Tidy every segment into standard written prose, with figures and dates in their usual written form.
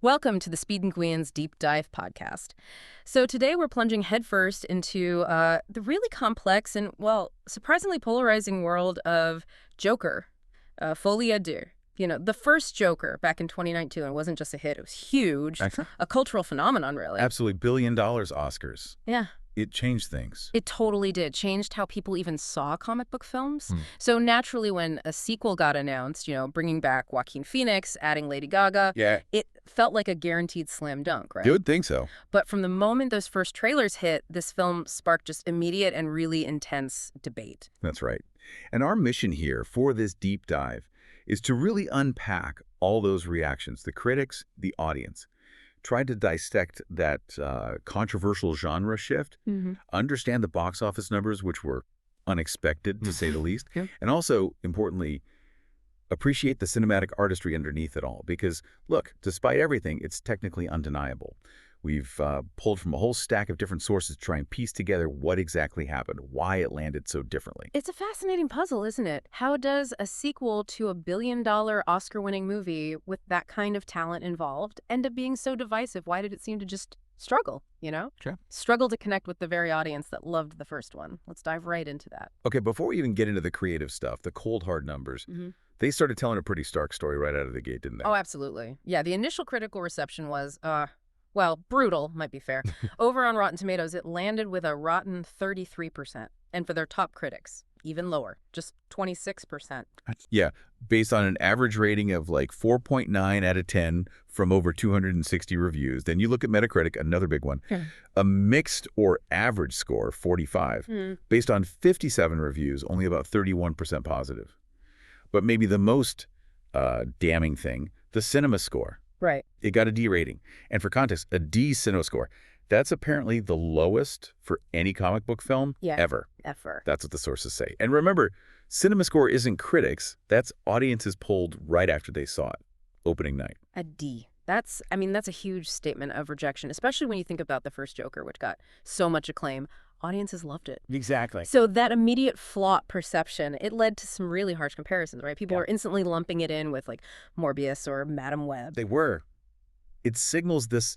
Welcome to the Speed and Nguyen's Deep Dive podcast. So today we're plunging headfirst into the really complex and, well, surprisingly polarizing world of Joker, Folie à Deux. You know, the first Joker back in 2019. It wasn't just a hit, it was huge. Excellent. A cultural phenomenon, really. Absolutely. $1 billion Oscars. Yeah. It changed things. It totally did. Changed how people even saw comic book films. So naturally, when a sequel got announced, bringing back Joaquin Phoenix, adding Lady Gaga, it felt like a guaranteed slam dunk, right? You would think so. But from the moment those first trailers hit, this film sparked just immediate and really intense debate. That's right. And our mission here for this deep dive is to really unpack all those reactions, the critics, the audience. Try to dissect that controversial genre shift, understand the box office numbers, which were unexpected, to say the least, and also, importantly, appreciate the cinematic artistry underneath it all. Because, look, despite everything, it's technically undeniable. We've pulled from a whole stack of different sources to try and piece together what exactly happened, why it landed so differently. It's a fascinating puzzle, isn't it? How does a sequel to a billion-dollar Oscar-winning movie with that kind of talent involved end up being so divisive? Why did it seem to just struggle, Sure. Struggle to connect with the very audience that loved the first one. Let's dive right into that. Okay, before we even get into the creative stuff, the cold, hard numbers, they started telling a pretty stark story right out of the gate, didn't they? Oh, absolutely. Yeah, the initial critical reception was, well, brutal, might be fair. Over on Rotten Tomatoes, it landed with a rotten 33%. And for their top critics, even lower, just 26%. Yeah, based on an average rating of like 4.9 out of 10 from over 260 reviews. Then you look at Metacritic, another big one, a mixed or average score, 45, based on 57 reviews, only about 31% positive. But maybe the most damning thing, the cinema score. Right. It got a D rating. And for context, a D cinema score. That's apparently the lowest for any comic book film ever. Ever. That's what the sources say. And remember, cinema score isn't critics. That's audiences polled right after they saw it, opening night. A D. That's a huge statement of rejection, especially when you think about the first Joker, which got so much acclaim. Audiences loved it. Exactly. So that immediate flop perception, it led to some really harsh comparisons, right? People were instantly lumping it in with like Morbius or Madam Web. They were. It signals this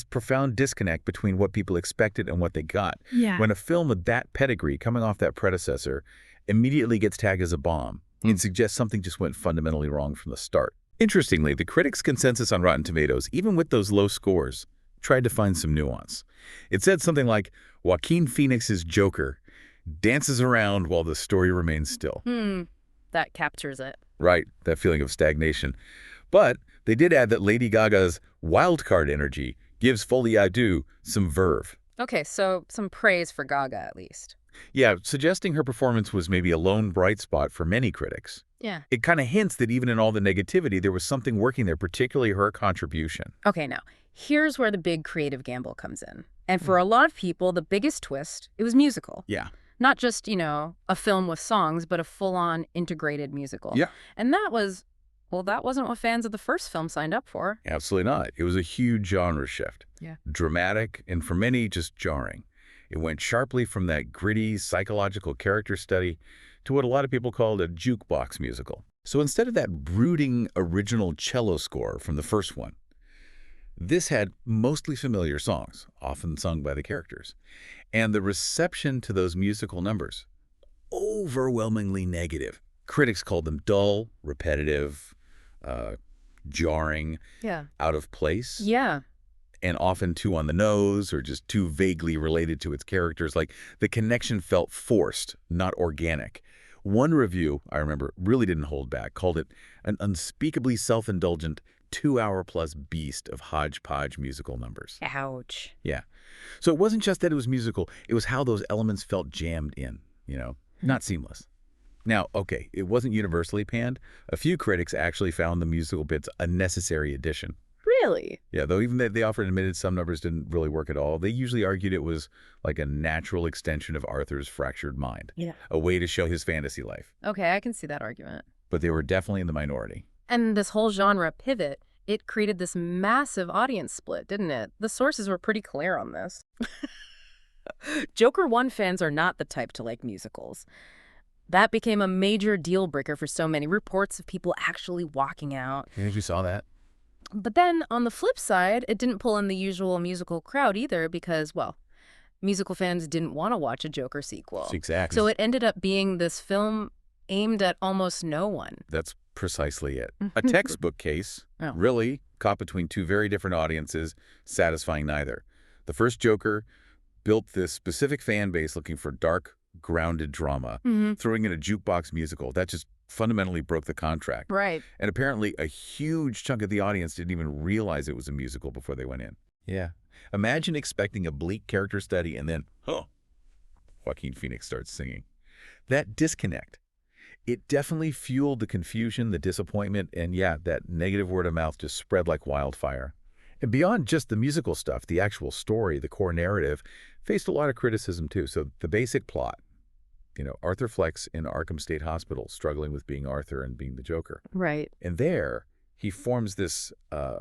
profound disconnect between what people expected and what they got. Yeah. When a film with that pedigree coming off that predecessor immediately gets tagged as a bomb, it suggests something just went fundamentally wrong from the start. Interestingly, the critics' consensus on Rotten Tomatoes, even with those low scores, tried to find some nuance. It said something like, Joaquin Phoenix's Joker dances around while the story remains still. That captures it. Right, that feeling of stagnation. But they did add that Lady Gaga's wildcard energy gives Folie à Deux some verve. Okay, so some praise for Gaga at least. Yeah, suggesting her performance was maybe a lone bright spot for many critics. Yeah. It kind of hints that even in all the negativity, there was something working there, particularly her contribution. Okay, now, here's where the big creative gamble comes in. And for a lot of people, the biggest twist, it was musical. Yeah. Not just, a film with songs, but a full-on integrated musical. Yeah. And that wasn't what fans of the first film signed up for. Absolutely not. It was a huge genre shift. Yeah. Dramatic, and for many, just jarring. It went sharply from that gritty psychological character study to what a lot of people called a jukebox musical. So instead of that brooding original cello score from the first one, this had mostly familiar songs, often sung by the characters. And the reception to those musical numbers, overwhelmingly negative. Critics called them dull, repetitive, jarring, out of place. Yeah. And often too on the nose or just too vaguely related to its characters. Like the connection felt forced, not organic. One review, I remember, really didn't hold back, called it an unspeakably self-indulgent 2-hour-plus beast of hodgepodge musical numbers. Ouch. Yeah. So it wasn't just that it was musical, it was how those elements felt jammed in, not seamless. Now, okay, it wasn't universally panned. A few critics actually found the musical bits a necessary addition. Really? Yeah, though even they often admitted some numbers didn't really work at all. They usually argued it was like a natural extension of Arthur's fractured mind. Yeah. A way to show his fantasy life. Okay, I can see that argument. But they were definitely in the minority. And this whole genre pivot, it created this massive audience split, didn't it? The sources were pretty clear on this. Joker 1 fans are not the type to like musicals. That became a major deal breaker for so many reports of people actually walking out. You think you saw that? But then, on the flip side, it didn't pull in the usual musical crowd either because, well, musical fans didn't want to watch a Joker sequel. Exactly. So it ended up being this film aimed at almost no one. That's precisely it. A textbook case, Oh. really, caught between two very different audiences, satisfying neither. The first Joker built this specific fan base looking for dark, grounded drama, throwing in a jukebox musical. That just fundamentally broke the contract. Right. And apparently a huge chunk of the audience didn't even realize it was a musical before they went in. Yeah. Imagine expecting a bleak character study and then, Joaquin Phoenix starts singing. That disconnect. It definitely fueled the confusion, the disappointment, and yeah, that negative word of mouth just spread like wildfire. And beyond just the musical stuff, the actual story, the core narrative, faced a lot of criticism too. So the basic plot, Arthur Fleck's in Arkham State Hospital, struggling with being Arthur and being the Joker. Right. And there, he forms this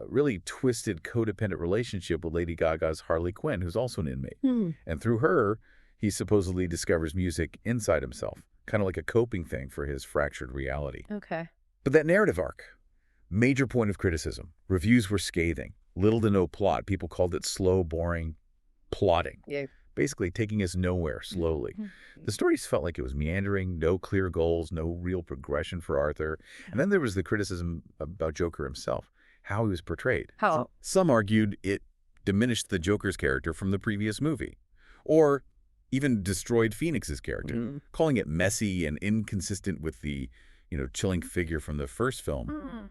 really twisted, codependent relationship with Lady Gaga's Harley Quinn, who's also an inmate. And through her, he supposedly discovers music inside himself, kind of like a coping thing for his fractured reality. Okay. But that narrative arc, major point of criticism. Reviews were scathing. Little to no plot. People called it slow, boring plotting. Yeah. Basically taking us nowhere slowly. The stories felt like it was meandering, no clear goals, no real progression for Arthur. And then there was the criticism about Joker himself, how he was portrayed. How? Some argued it diminished the Joker's character from the previous movie, or even destroyed Phoenix's character, calling it messy and inconsistent with the, chilling figure from the first film.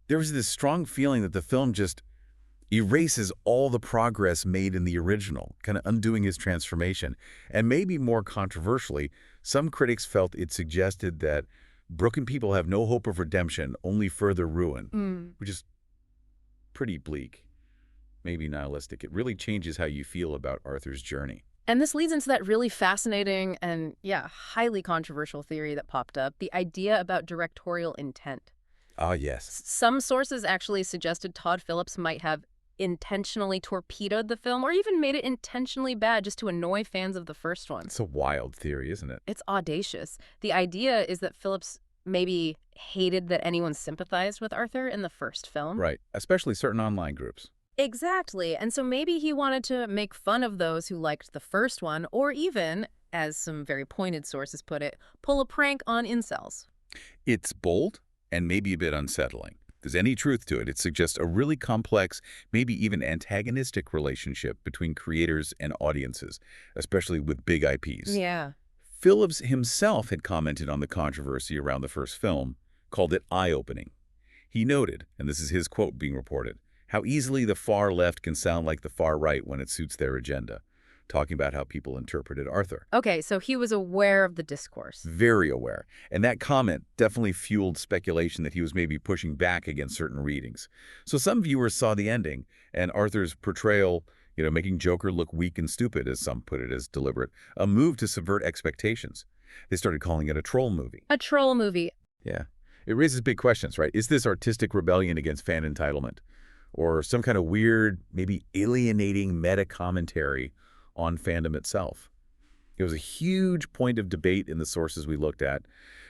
There was this strong feeling that the film just erases all the progress made in the original, kind of undoing his transformation. And maybe more controversially, some critics felt it suggested that broken people have no hope of redemption, only further ruin, which is pretty bleak, maybe nihilistic. It really changes how you feel about Arthur's journey. And this leads into that really fascinating and, highly controversial theory that popped up, the idea about directorial intent. Ah, yes. Some sources actually suggested Todd Phillips might have intentionally torpedoed the film or even made it intentionally bad just to annoy fans of the first one. It's a wild theory, isn't it? It's audacious. The idea is that Phillips maybe hated that anyone sympathized with Arthur in the first film. Right, especially certain online groups. Exactly. And so maybe he wanted to make fun of those who liked the first one, or even, as some very pointed sources put it, pull a prank on incels. It's bold and maybe a bit unsettling. If there's any truth to it, it suggests a really complex, maybe even antagonistic relationship between creators and audiences, especially with big IPs. Yeah. Phillips himself had commented on the controversy around the first film, called it eye-opening. He noted, and this is his quote being reported, how easily the far left can sound like the far right when it suits their agenda, talking about how people interpreted Arthur. Okay, so he was aware of the discourse. Very aware. And that comment definitely fueled speculation that he was maybe pushing back against certain readings. So some viewers saw the ending and Arthur's portrayal, making Joker look weak and stupid, as some put it, as deliberate, a move to subvert expectations. They started calling it a troll movie. A troll movie. Yeah. It raises big questions, right? Is this artistic rebellion against fan entitlement? Or some kind of weird, maybe alienating meta-commentary on fandom itself? It was a huge point of debate in the sources we looked at.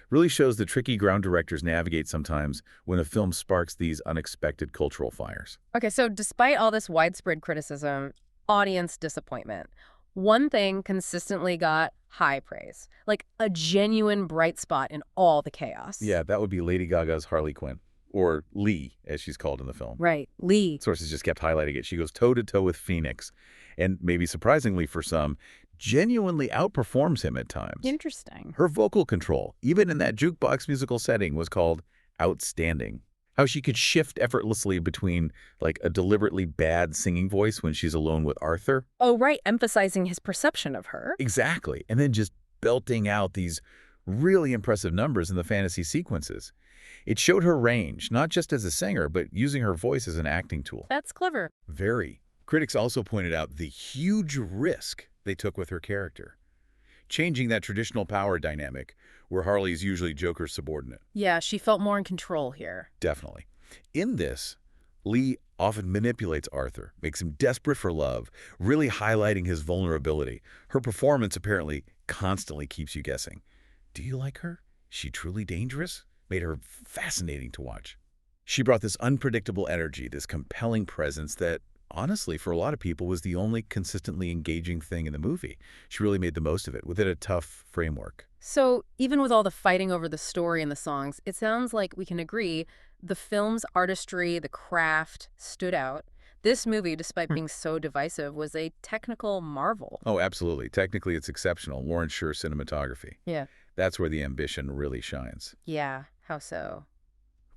Really shows the tricky ground directors navigate sometimes when a film sparks these unexpected cultural fires. Okay, so despite all this widespread criticism, audience disappointment, one thing consistently got high praise, like a genuine bright spot in all the chaos. Yeah, that would be Lady Gaga's Harley Quinn. Or Lee, as she's called in the film. Right, Lee. Sources just kept highlighting it. She goes toe-to-toe with Phoenix, and maybe surprisingly for some, genuinely outperforms him at times. Interesting. Her vocal control, even in that jukebox musical setting, was called outstanding. How she could shift effortlessly between, like, a deliberately bad singing voice when she's alone with Arthur. Oh, right, emphasizing his perception of her. Exactly. And then just belting out these really impressive numbers in the fantasy sequences. It showed her range, not just as a singer, but using her voice as an acting tool. That's clever. Very. Critics also pointed out the huge risk they took with her character, changing that traditional power dynamic where Harley is usually Joker's subordinate. Yeah, she felt more in control here. Definitely. In this, Lee often manipulates Arthur, makes him desperate for love, really highlighting his vulnerability. Her performance apparently constantly keeps you guessing. Do you like her? Is she truly dangerous? Made her fascinating to watch. She brought this unpredictable energy, this compelling presence that, honestly, for a lot of people, was the only consistently engaging thing in the movie. She really made the most of it within a tough framework. So even with all the fighting over the story and the songs, it sounds like we can agree the film's artistry, the craft, stood out. This movie, despite being so divisive, was a technical marvel. Oh, absolutely. Technically, it's exceptional. Warren Sure cinematography. Yeah. That's where the ambition really shines. Yeah, how so?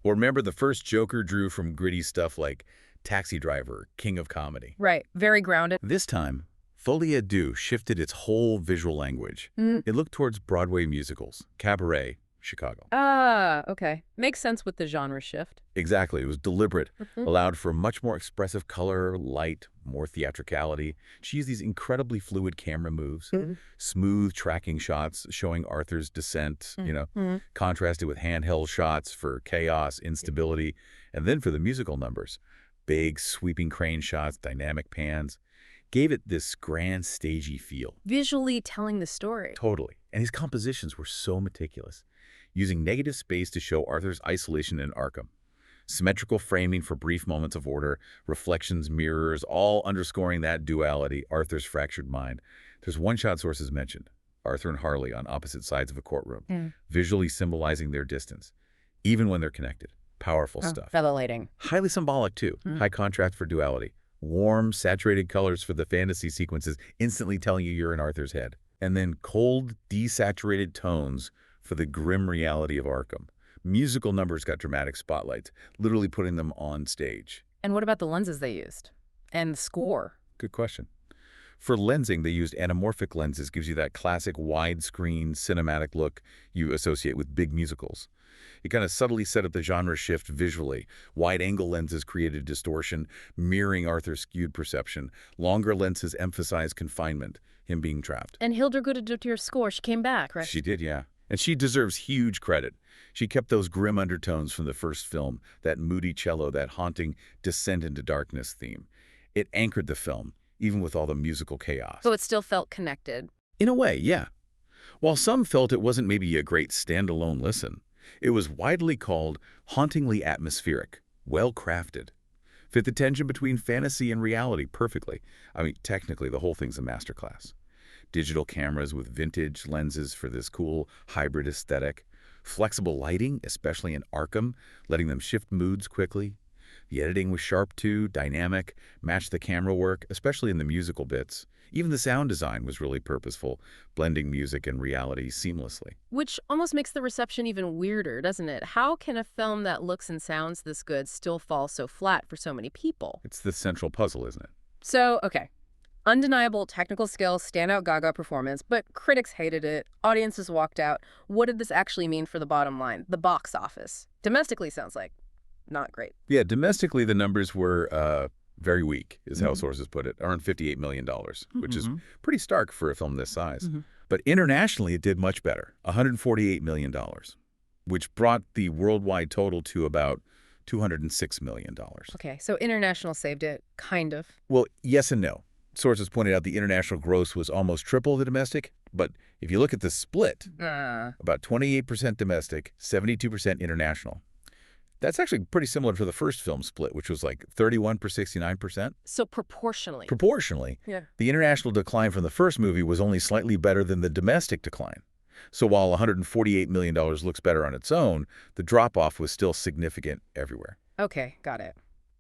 Or remember the first Joker drew from gritty stuff like Taxi Driver, King of Comedy. Right, very grounded. This time, Folie Deux shifted its whole visual language. It looked towards Broadway musicals, Cabaret, Chicago. Ah, okay. Makes sense with the genre shift. Exactly. It was deliberate, allowed for much more expressive color, light, more theatricality. She used these incredibly fluid camera moves, smooth tracking shots showing Arthur's descent, contrasted with handheld shots for chaos, instability, and then for the musical numbers. Big, sweeping crane shots, dynamic pans, gave it this grand, stagey feel. Visually telling the story. Totally. And his compositions were so meticulous, using negative space to show Arthur's isolation in Arkham. Symmetrical framing for brief moments of order, reflections, mirrors, all underscoring that duality, Arthur's fractured mind. There's one-shot sources mentioned, Arthur and Harley on opposite sides of a courtroom, visually symbolizing their distance, even when they're connected. Powerful stuff. Revelating. Highly symbolic, too. High contrast for duality. Warm, saturated colors for the fantasy sequences, instantly telling you you're in Arthur's head. And then cold, desaturated tones for the grim reality of Arkham. Musical numbers got dramatic spotlights, literally putting them on stage. And what about the lenses they used? And the score? Good question. For lensing, they used anamorphic lenses, gives you that classic widescreen cinematic look you associate with big musicals. It kind of subtly set up the genre shift visually. Wide-angle lenses created distortion, mirroring Arthur's skewed perception. Longer lenses emphasized confinement, him being trapped. And Hildegard did your score. She came back, right? She did, yeah. And she deserves huge credit. She kept those grim undertones from the first film, that moody cello, that haunting descent into darkness theme. It anchored the film, even with all the musical chaos. So it still felt connected. In a way, yeah. While some felt it wasn't maybe a great standalone listen, it was widely called hauntingly atmospheric, well-crafted. Fit the tension between fantasy and reality perfectly. I mean, technically, the whole thing's a masterclass. Digital cameras with vintage lenses for this cool hybrid aesthetic. Flexible lighting, especially in Arkham, letting them shift moods quickly. The editing was sharp too, dynamic, matched the camera work, especially in the musical bits. Even the sound design was really purposeful, blending music and reality seamlessly. Which almost makes the reception even weirder, doesn't it? How can a film that looks and sounds this good still fall so flat for so many people? It's the central puzzle, isn't it? So, okay. Undeniable technical skills, standout Gaga performance, but critics hated it, audiences walked out. What did this actually mean for the bottom line, the box office? Domestically sounds like not great. Yeah, domestically the numbers were very weak, is how sources put it, earned $58 million, which is pretty stark for a film this size. But internationally it did much better, $148 million, which brought the worldwide total to about $206 million. Okay, so international saved it, kind of. Well, yes and no. Sources pointed out the international gross was almost triple the domestic, but if you look at the split, about 28% domestic, 72% international. That's actually pretty similar to the first film split, which was like 31 per 69%. So proportionally. Proportionally, Yeah. the international decline from the first movie was only slightly better than the domestic decline. So while $148 million looks better on its own, the drop-off was still significant everywhere. Okay, got it.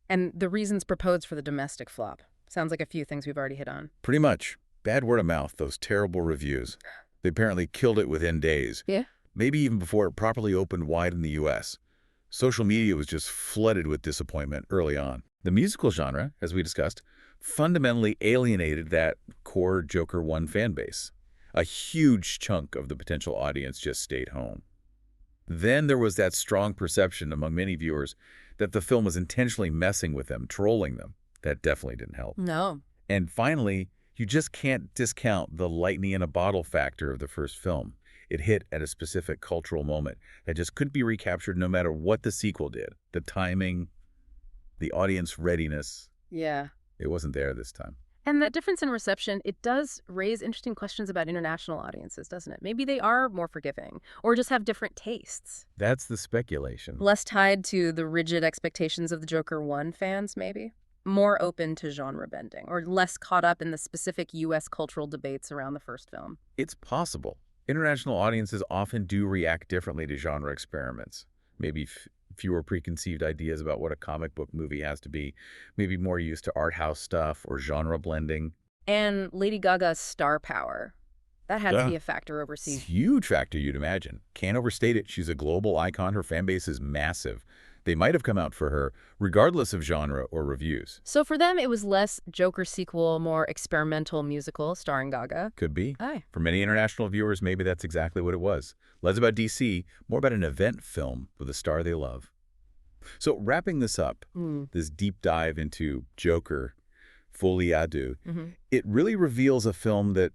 And the reasons proposed for the domestic flop? Sounds like a few things we've already hit on. Pretty much. Bad word of mouth, those terrible reviews. They apparently killed it within days. Yeah? Maybe even before it properly opened wide in the U.S. Social media was just flooded with disappointment early on. The musical genre, as we discussed, fundamentally alienated that core Joker 1 fan base. A huge chunk of the potential audience just stayed home. Then there was that strong perception among many viewers that the film was intentionally messing with them, trolling them. That definitely didn't help. No. And finally, you just can't discount the lightning in a bottle factor of the first film. It hit at a specific cultural moment that just couldn't be recaptured no matter what the sequel did. The timing, the audience readiness. Yeah. It wasn't there this time. And that difference in reception, it does raise interesting questions about international audiences, doesn't it? Maybe they are more forgiving or just have different tastes. That's the speculation. Less tied to the rigid expectations of the Joker 1 fans, maybe? More open to genre bending or less caught up in the specific U.S. cultural debates around the first film. It's possible. International audiences often do react differently to genre experiments. Maybe fewer preconceived ideas about what a comic book movie has to be, maybe more used to art house stuff or genre blending. And Lady Gaga's star power. That had to Yeah. be a factor It's a overseas. huge factor, you'd imagine. Can't overstate it. She's a global icon. Her fan base is massive. They might have come out for her, regardless of genre or reviews. So for them, it was less Joker sequel, more experimental musical starring Gaga. Could be. Aye. For many international viewers, maybe that's exactly what it was. Less about DC, more about an event film with a star they love. So wrapping this up, this deep dive into Joker, Folie, Deux, it really reveals a film that,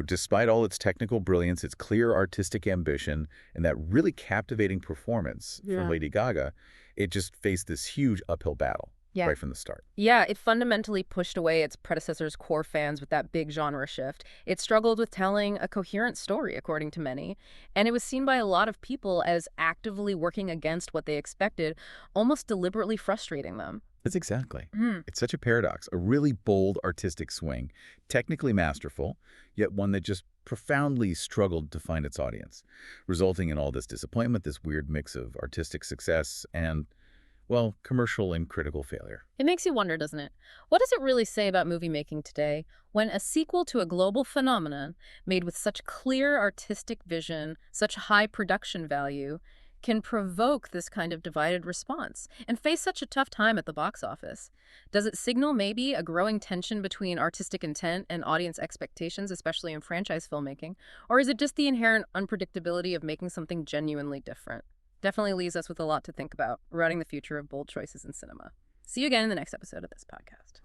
despite all its technical brilliance, its clear artistic ambition, and that really captivating performance from Lady Gaga, it just faced this huge uphill battle right from the start. Yeah, it fundamentally pushed away its predecessor's core fans with that big genre shift. It struggled with telling a coherent story, according to many, and it was seen by a lot of people as actively working against what they expected, almost deliberately frustrating them. That's exactly. It's such a paradox, a really bold artistic swing, technically masterful, yet one that just profoundly struggled to find its audience, resulting in all this disappointment, this weird mix of artistic success and, well, commercial and critical failure. It makes you wonder, doesn't it? What does it really say about movie making today when a sequel to a global phenomenon made with such clear artistic vision, such high production value, can provoke this kind of divided response and face such a tough time at the box office? Does it signal maybe a growing tension between artistic intent and audience expectations, especially in franchise filmmaking? Or is it just the inherent unpredictability of making something genuinely different? Definitely leaves us with a lot to think about regarding the future of bold choices in cinema. See you again in the next episode of this podcast.